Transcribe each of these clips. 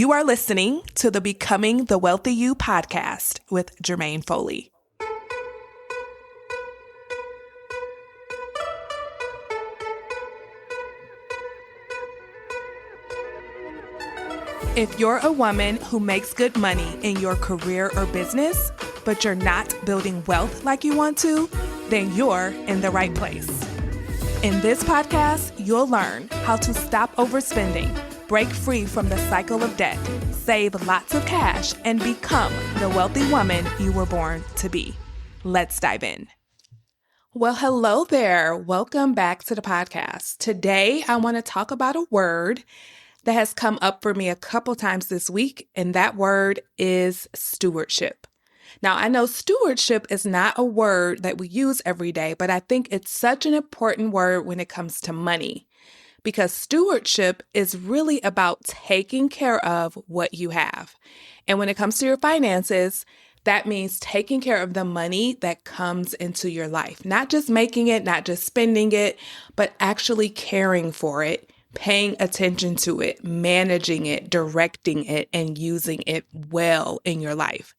You are listening to the Becoming the Wealthy You podcast with Jermaine Foley. If you're a woman who makes good money in your career or business, but you're not building wealth like you want to, then you're in the right place. In this podcast, you'll learn how to stop overspending, break free from the cycle of debt, save lots of cash, and become the wealthy woman you were born to be. Let's dive in. Well, hello there. Welcome back to the podcast. Today, I want to talk about a word that has come up for me a couple times this week, and that word is stewardship. Now, I know stewardship is not a word that we use every day, but I think it's such an important word when it comes to money. Because stewardship is really about taking care of what you have. And when it comes to your finances, that means taking care of the money that comes into your life. Not just making it, not just spending it, but actually caring for it, paying attention to it, managing it, directing it, and using it well in your life.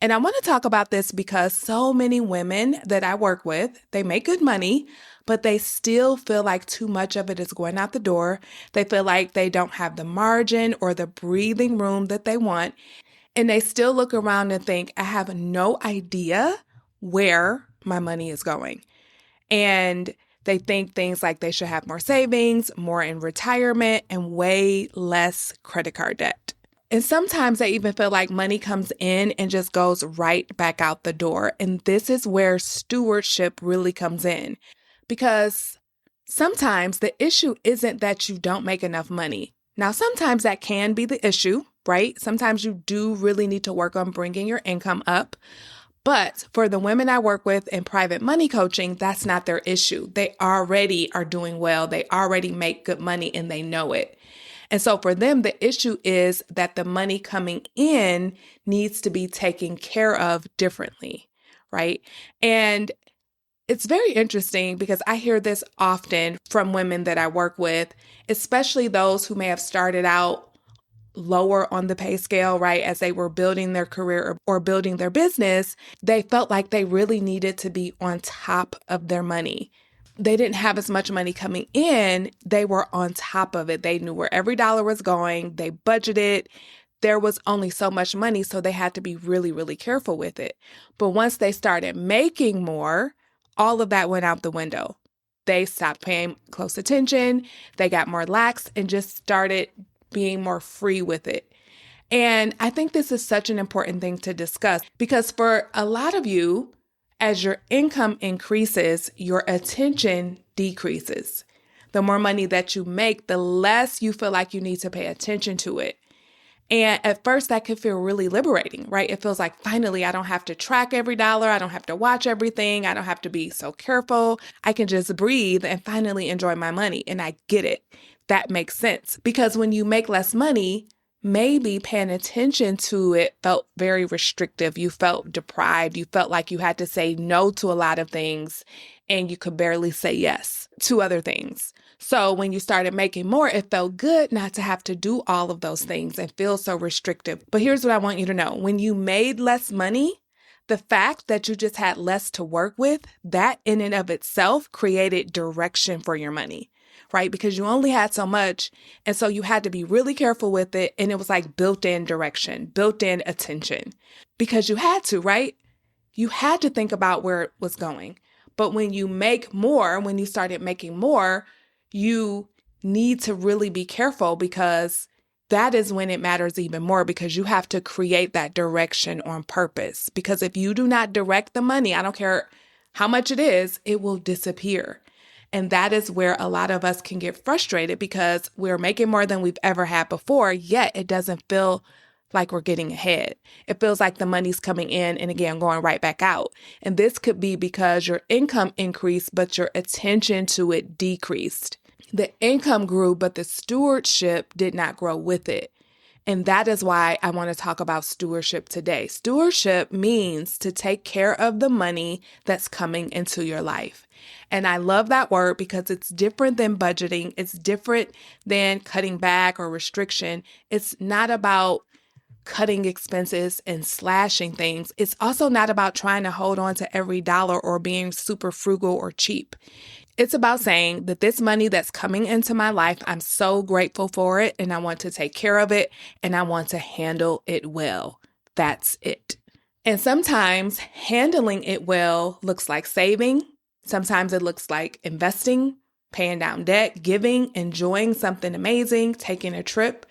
And I want to talk about this because so many women that I work with, they make good money, but they still feel like too much of it is going out the door. They feel like they don't have the margin or the breathing room that they want. And they still look around and think, I have no idea where my money is going. And they think things like they should have more savings, more in retirement, and way less credit card debt. And sometimes they even feel like money comes in and just goes right back out the door. And this is where stewardship really comes in. Because sometimes the issue isn't that you don't make enough money. Now, sometimes that can be the issue, right? Sometimes you do really need to work on bringing your income up. But for the women I work with in private money coaching, that's not their issue. They already are doing well. They already make good money and they know it. And so for them, the issue is that the money coming in needs to be taken care of differently, right? And it's very interesting because I hear this often from women that I work with, especially those who may have started out lower on the pay scale, right? As they were building their career or building their business, they felt like they really needed to be on top of their money. They didn't have as much money coming in. They were on top of it. They knew where every dollar was going. They budgeted. There was only so much money, so they had to be really, really careful with it. But once they started making more, all of that went out the window. They stopped paying close attention. They got more lax and just started being more free with it. And I think this is such an important thing to discuss because for a lot of you, as your income increases, your attention decreases. The more money that you make, the less you feel like you need to pay attention to it. And at first that could feel really liberating, right? It feels like finally I don't have to track every dollar. I don't have to watch everything. I don't have to be so careful. I can just breathe and finally enjoy my money. And I get it. That makes sense because when you make less money, maybe paying attention to it felt very restrictive. You felt deprived. You felt like you had to say no to a lot of things and you could barely say yes to other things. So when you started making more, it felt good not to have to do all of those things and feel so restrictive. But here's what I want you to know. When you made less money, the fact that you just had less to work with, that in and of itself created direction for your money, right? Because you only had so much. And so you had to be really careful with it. And it was like built-in direction, built-in attention because you had to, right? You had to think about where it was going. But when you make more, when you started making more, you need to really be careful because that is when it matters even more because you have to create that direction on purpose. Because if you do not direct the money, I don't care how much it is, it will disappear. And that is where a lot of us can get frustrated because we're making more than we've ever had before, yet it doesn't feel like we're getting ahead. It feels like the money's coming in and again, going right back out. And this could be because your income increased, but your attention to it decreased. The income grew, but the stewardship did not grow with it. And that is why I want to talk about stewardship today. Stewardship means to take care of the money that's coming into your life. And I love that word because it's different than budgeting. It's different than cutting back or restriction. It's not about cutting expenses and slashing things. It's also not about trying to hold on to every dollar or being super frugal or cheap. It's about saying that this money that's coming into my life, I'm so grateful for it and I want to take care of it and I want to handle it well. That's it. And sometimes handling it well looks like saving. Sometimes it looks like investing, paying down debt, giving, enjoying something amazing, taking a trip.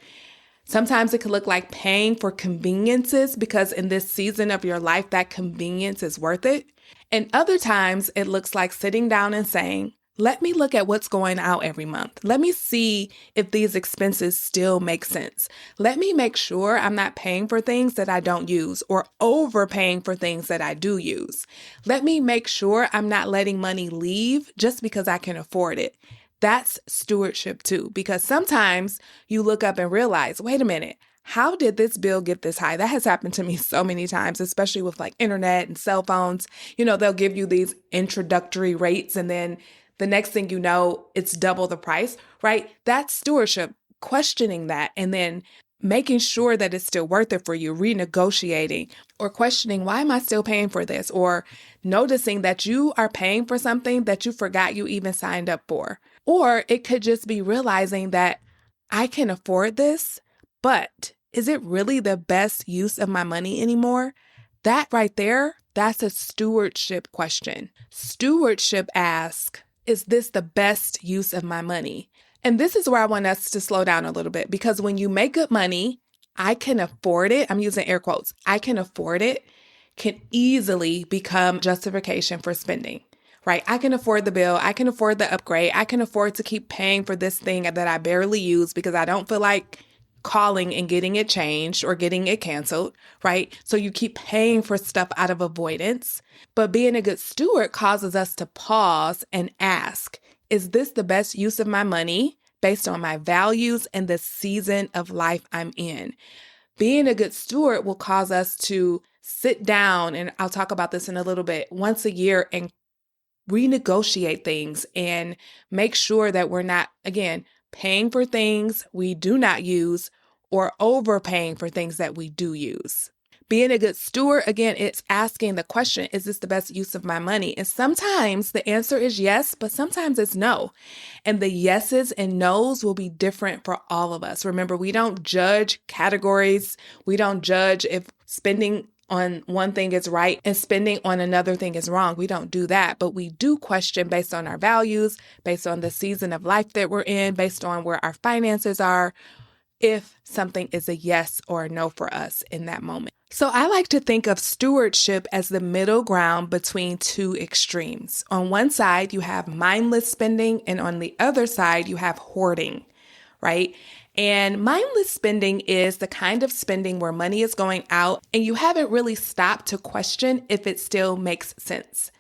Sometimes it could look like paying for conveniences because in this season of your life, that convenience is worth it. And other times it looks like sitting down and saying, let me look at what's going out every month. Let me see if these expenses still make sense. Let me make sure I'm not paying for things that I don't use or overpaying for things that I do use. Let me make sure I'm not letting money leave just because I can afford it. That's stewardship too, because sometimes you look up and realize, wait a minute, how did this bill get this high? That has happened to me so many times, especially with like internet and cell phones. They'll give you these introductory rates and then the next thing you know, it's double the price, right? That's stewardship, questioning that and then making sure that it's still worth it for you, renegotiating or questioning, why am I still paying for this? Or noticing that you are paying for something that you forgot you even signed up for. Or it could just be realizing that I can afford this, but is it really the best use of my money anymore? That right there, that's a stewardship question. Stewardship asks, is this the best use of my money? And this is where I want us to slow down a little bit because when you make good money, I can afford it. I'm using air quotes. I can afford it can easily become justification for spending, right? I can afford the bill. I can afford the upgrade. I can afford to keep paying for this thing that I barely use because I don't feel like calling and getting it changed or getting it canceled, right? So you keep paying for stuff out of avoidance. But being a good steward causes us to pause and ask, is this the best use of my money based on my values and the season of life I'm in? Being a good steward will cause us to sit down, and I'll talk about this in a little bit, once a year and renegotiate things and make sure that we're not, again, paying for things we do not use or overpaying for things that we do use. Being a good steward, again, it's asking the question, is this the best use of my money? And sometimes the answer is yes, but sometimes it's no. And the yeses and nos will be different for all of us. Remember, we don't judge categories. We don't judge if spending on one thing is right and spending on another thing is wrong. We don't do that, but we do question based on our values, based on the season of life that we're in, based on where our finances are, if something is a yes or a no for us in that moment. So I like to think of stewardship as the middle ground between two extremes. On one side, you have mindless spending, and on the other side, you have hoarding, right? And mindless spending is the kind of spending where money is going out and you haven't really stopped to question if it still makes sense.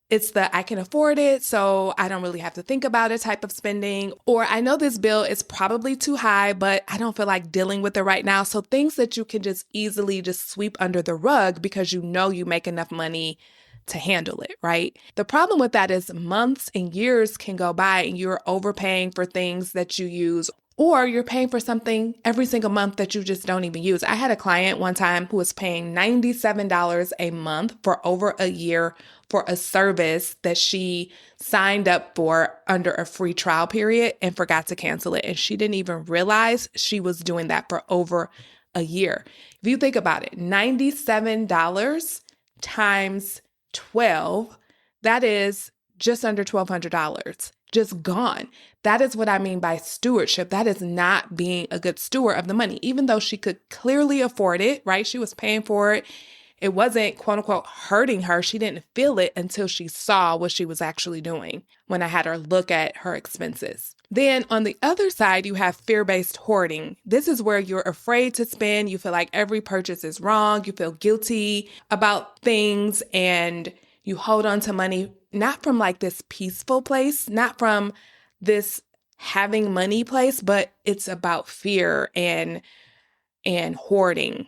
It's the I can afford it, so I don't really have to think about it type of spending. Or I know this bill is probably too high, but I don't feel like dealing with it right now. So things that you can just easily just sweep under the rug because you know you make enough money to handle it, right? The problem with that is months and years can go by and you're overpaying for things that you use, or you're paying for something every single month that you just don't even use. I had a client one time who was paying $97 a month for over a year for a service that she signed up for under a free trial period and forgot to cancel it. And she didn't even realize she was doing that for over a year. If you think about it, $97 times 12, that is just under $1,200. Just gone. That is what I mean by stewardship. That is not being a good steward of the money, even though she could clearly afford it, right? She was paying for it. It wasn't quote unquote hurting her. She didn't feel it until she saw what she was actually doing when I had her look at her expenses. Then on the other side, you have fear-based hoarding. This is where you're afraid to spend. You feel like every purchase is wrong. You feel guilty about things and you hold on to money, not from like this peaceful place, not from this having money place, but it's about fear and and hoarding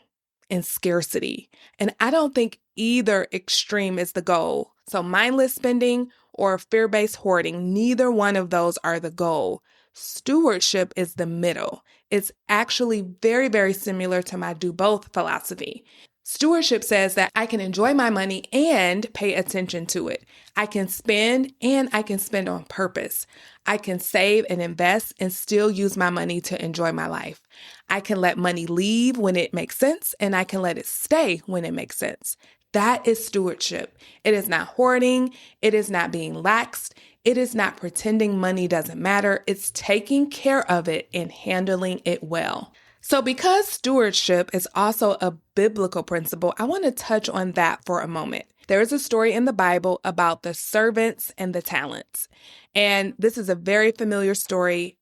and scarcity. And I don't think either extreme is the goal. So mindless spending or fear-based hoarding, neither one of those are the goal. Stewardship is the middle. It's actually very, very similar to my do both philosophy. Stewardship says that I can enjoy my money and pay attention to it. I can spend and I can spend on purpose. I can save and invest and still use my money to enjoy my life. I can let money leave when it makes sense and I can let it stay when it makes sense. That is stewardship. It is not hoarding. It is not being lax. It is not pretending money doesn't matter. It's taking care of it and handling it well. So because stewardship is also a biblical principle, I want to touch on that for a moment. There is a story in the Bible about the servants and the talents. And this is a very familiar story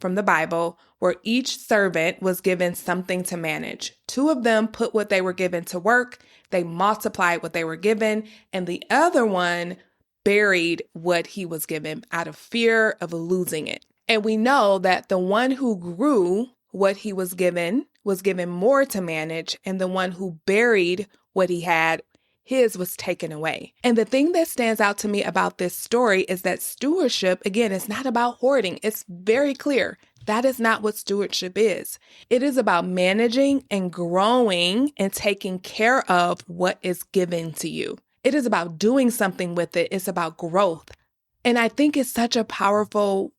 from the Bible where each servant was given something to manage. Two of them put what they were given to work, they multiplied what they were given, and the other one buried what he was given out of fear of losing it. And we know that the one who grew what he was given more to manage, and the one who buried what he had, his was taken away. And the thing that stands out to me about this story is that stewardship, again, is not about hoarding. It's very clear. That is not what stewardship is. It is about managing and growing and taking care of what is given to you. It is about doing something with it. It's about growth. And I think it's such a powerful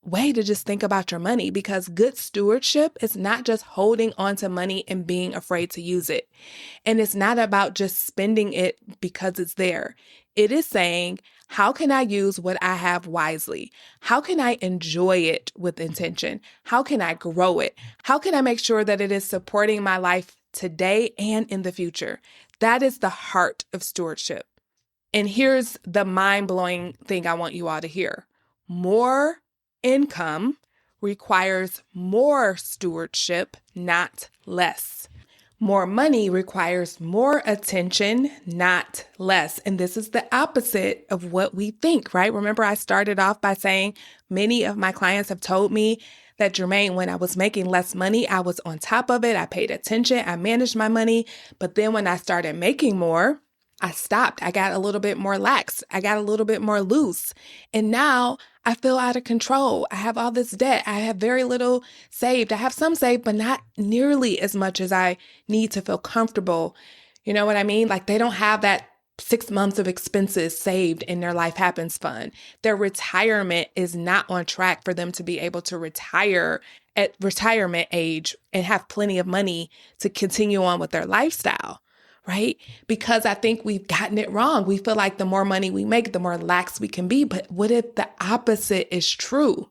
way to just think about your money, because good stewardship is not just holding on to money and being afraid to use it. And it's not about just spending it because it's there. It is saying, how can I use what I have wisely? How can I enjoy it with intention? How can I grow it? How can I make sure that it is supporting my life today and in the future? That is the heart of stewardship. And here's the mind-blowing thing I want you all to hear. More income requires more stewardship, not less. More money requires more attention, not less. And this is the opposite of what we think, right? Remember, I started off by saying many of my clients have told me that, Jermaine, when I was making less money, I was on top of it. I paid attention. I managed my money. But then when I started making more, I stopped. I got a little bit more lax. I got a little bit more loose. And now I feel out of control. I have all this debt. I have very little saved. I have some saved, but not nearly as much as I need to feel comfortable. You know what I mean? Like, they don't have that 6 months of expenses saved in their Life Happens Fund. Their retirement is not on track for them to be able to retire at retirement age and have plenty of money to continue on with their lifestyle. Right? Because I think we've gotten it wrong. We feel like the more money we make, the more lax we can be. But what if the opposite is true?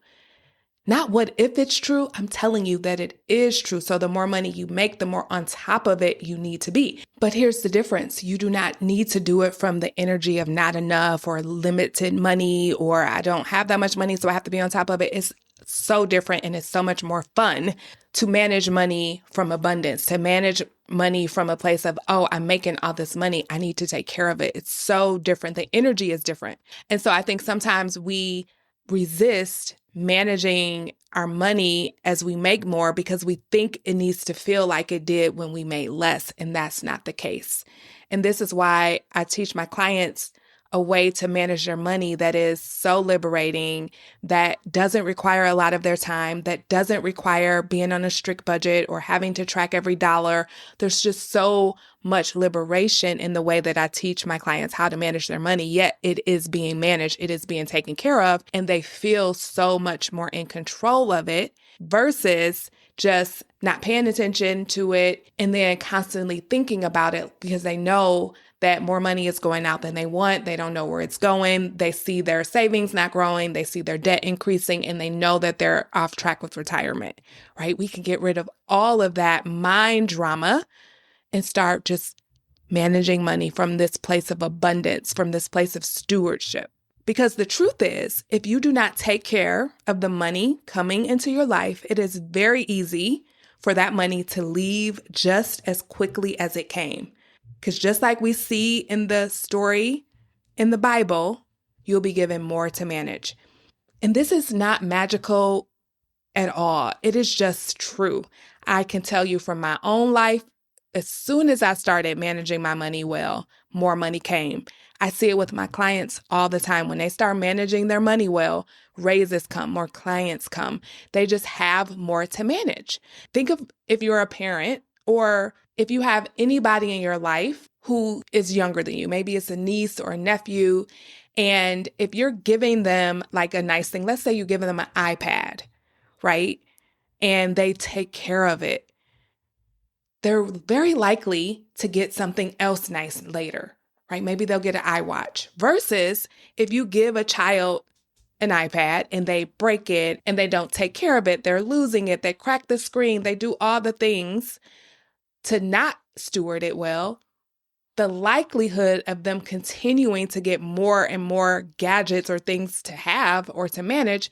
Not what if it's true. I'm telling you that it is true. So the more money you make, the more on top of it you need to be. But here's the difference. You do not need to do it from the energy of not enough or limited money, or I don't have that much money, so I have to be on top of it. It's so different, and it's so much more fun to manage money from abundance, to manage money from a place of, oh, I'm making all this money, I need to take care of it. It's so different. The energy is different. And so I think sometimes we resist managing our money as we make more because we think it needs to feel like it did when we made less, and that's not the case. And this is why I teach my clients a way to manage their money that is so liberating, that doesn't require a lot of their time, that doesn't require being on a strict budget or having to track every dollar. There's just so much liberation in the way that I teach my clients how to manage their money, yet it is being managed, it is being taken care of, and they feel so much more in control of it versus just not paying attention to it and then constantly thinking about it because they know that more money is going out than they want. They don't know where it's going. They see their savings not growing. They see their debt increasing, and they know that they're off track with retirement, right? We can get rid of all of that mind drama and start just managing money from this place of abundance, from this place of stewardship. Because the truth is, if you do not take care of the money coming into your life, it is very easy for that money to leave just as quickly as it came. Because just like we see in the story in the Bible, you'll be given more to manage. And this is not magical at all. It is just true. I can tell you from my own life, as soon as I started managing my money well, more money came. I see it with my clients all the time. When they start managing their money well, raises come, more clients come. They just have more to manage. Think of if you're a parent or if you have anybody in your life who is younger than you. Maybe it's a niece or a nephew. And if you're giving them like a nice thing, let's say you're giving them an iPad, right? And they take care of it. They're very likely to get something else nice later, right? Maybe they'll get an iWatch versus if you give a child an iPad and they break it and they don't take care of it, they're losing it, they crack the screen, they do all the things to not steward it well. The likelihood of them continuing to get more and more gadgets or things to have or to manage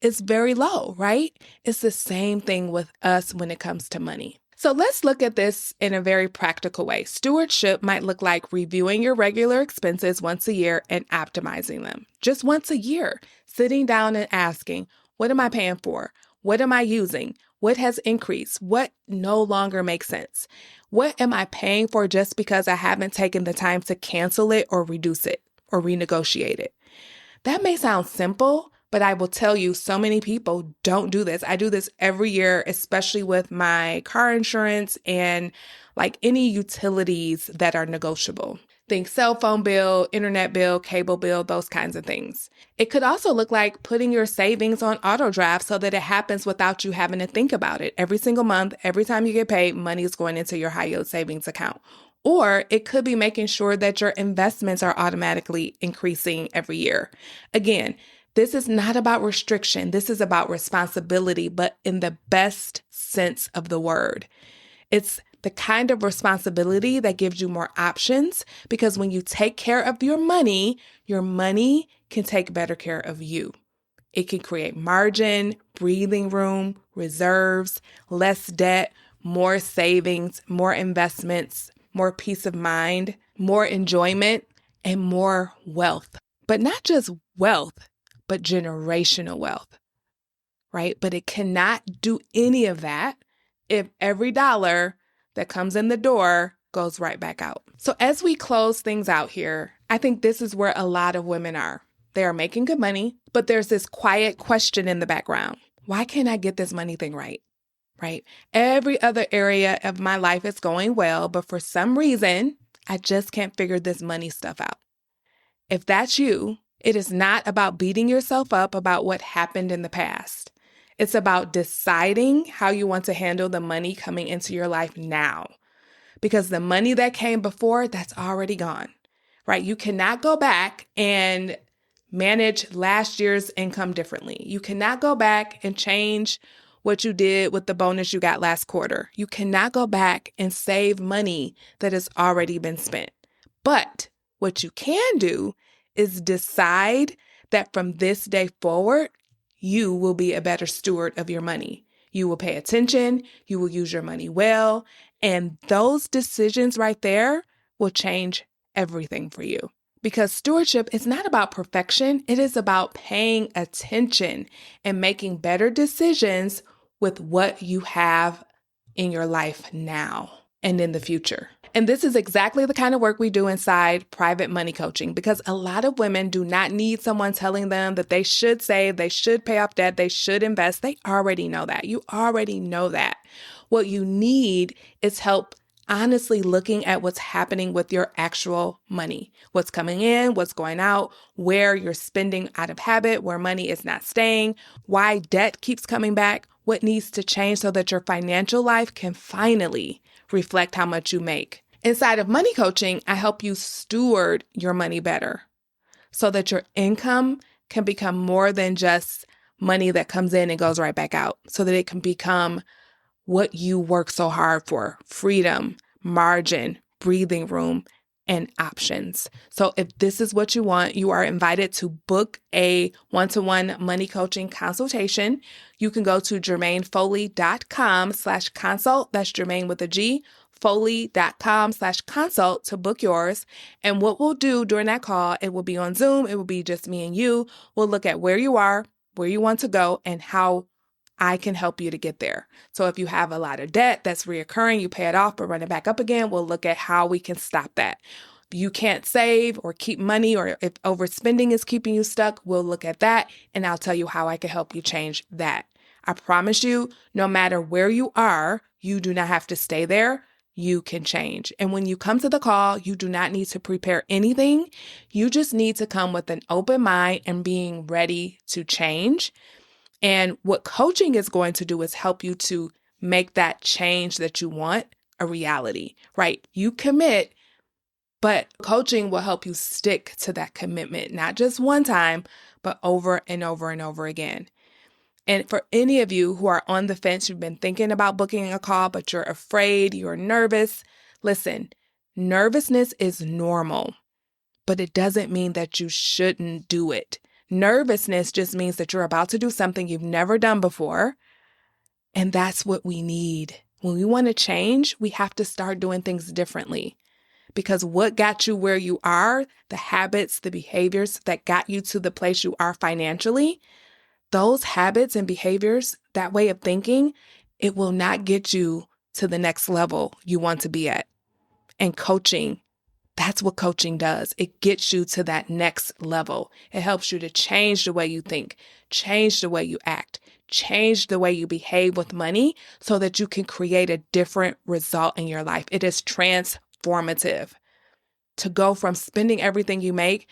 is very low, right? It's the same thing with us when it comes to money. So let's look at this in a very practical way. Stewardship might look like reviewing your regular expenses once a year and optimizing them. Just once a year, sitting down and asking, what am I paying for? What am I using? What has increased? What no longer makes sense? What am I paying for just because I haven't taken the time to cancel it or reduce it or renegotiate it? That may sound simple, but I will tell you, so many people don't do this. I do this every year, especially with my car insurance and like any utilities that are negotiable. Think cell phone bill, internet bill, cable bill, those kinds of things. It could also look like putting your savings on auto draft so that it happens without you having to think about it. Every single month, every time you get paid, money is going into your high yield savings account. Or it could be making sure that your investments are automatically increasing every year. Again, this is not about restriction. This is about responsibility, but in the best sense of the word. It's the kind of responsibility that gives you more options because when you take care of your money can take better care of you. It can create margin, breathing room, reserves, less debt, more savings, more investments, more peace of mind, more enjoyment, and more wealth. But not just wealth, but generational wealth, right? But it cannot do any of that if every dollar that comes in the door goes right back out. So as we close things out here, I think this is where a lot of women are. They are making good money, but there's this quiet question in the background. Why can't I get this money thing right? Right? Every other area of my life is going well, but for some reason, I just can't figure this money stuff out. If that's you, it is not about beating yourself up about what happened in the past. It's about deciding how you want to handle the money coming into your life now. Because the money that came before, that's already gone, right? You cannot go back and manage last year's income differently. You cannot go back and change what you did with the bonus you got last quarter. You cannot go back and save money that has already been spent. But what you can do is decide that from this day forward, you will be a better steward of your money. You will pay attention, you will use your money well, and those decisions right there will change everything for you. Because stewardship is not about perfection, it is about paying attention and making better decisions with what you have in your life now and in the future. And this is exactly the kind of work we do inside private money coaching because a lot of women do not need someone telling them that they should save, they should pay off debt, they should invest. They already know that. You already know that. What you need is help honestly looking at what's happening with your actual money, what's coming in, what's going out, where you're spending out of habit, where money is not staying, why debt keeps coming back, what needs to change so that your financial life can finally reflect how much you make. Inside of money coaching, I help you steward your money better so that your income can become more than just money that comes in and goes right back out, so that it can become what you work so hard for: freedom, margin, breathing room, and options. So if this is what you want, you are invited to book a one-to-one money coaching consultation. You can go to jermainefoley.com/consult. That's Jermaine with a G, foley.com/consult to book yours. And what we'll do during that call, it will be on Zoom. It will be just me and you. We'll look at where you are, where you want to go, and how I can help you to get there. So if you have a lot of debt that's reoccurring, you pay it off, but run it back up again, we'll look at how we can stop that. If you can't save or keep money, or if overspending is keeping you stuck, we'll look at that, and I'll tell you how I can help you change that. I promise you, no matter where you are, you do not have to stay there. You can change. And when you come to the call, you do not need to prepare anything. You just need to come with an open mind and being ready to change. And what coaching is going to do is help you to make that change that you want a reality, right? You commit, but coaching will help you stick to that commitment, not just one time, but over and over and over again. And for any of you who are on the fence, you've been thinking about booking a call, but you're afraid, you're nervous. Listen, nervousness is normal, but it doesn't mean that you shouldn't do it. Nervousness just means that you're about to do something you've never done before. And that's what we need. When we want to change, we have to start doing things differently. Because what got you where you are, the habits, the behaviors that got you to the place you are financially, those habits and behaviors, that way of thinking, it will not get you to the next level you want to be at. And coaching, that's what coaching does. It gets you to that next level. It helps you to change the way you think, change the way you act, change the way you behave with money so that you can create a different result in your life. It is transformative to go from spending everything you make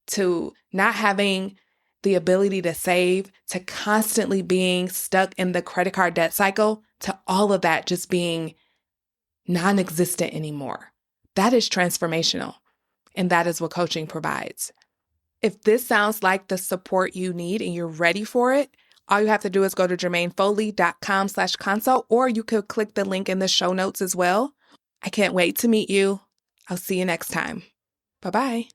to not having the ability to save, to constantly being stuck in the credit card debt cycle, to all of that just being non-existent anymore. That is transformational, and that is what coaching provides. If this sounds like the support you need and you're ready for it, all you have to do is go to jermainefoley.com/consult, or you could click the link in the show notes as well. I can't wait to meet you. I'll see you next time. Bye-bye.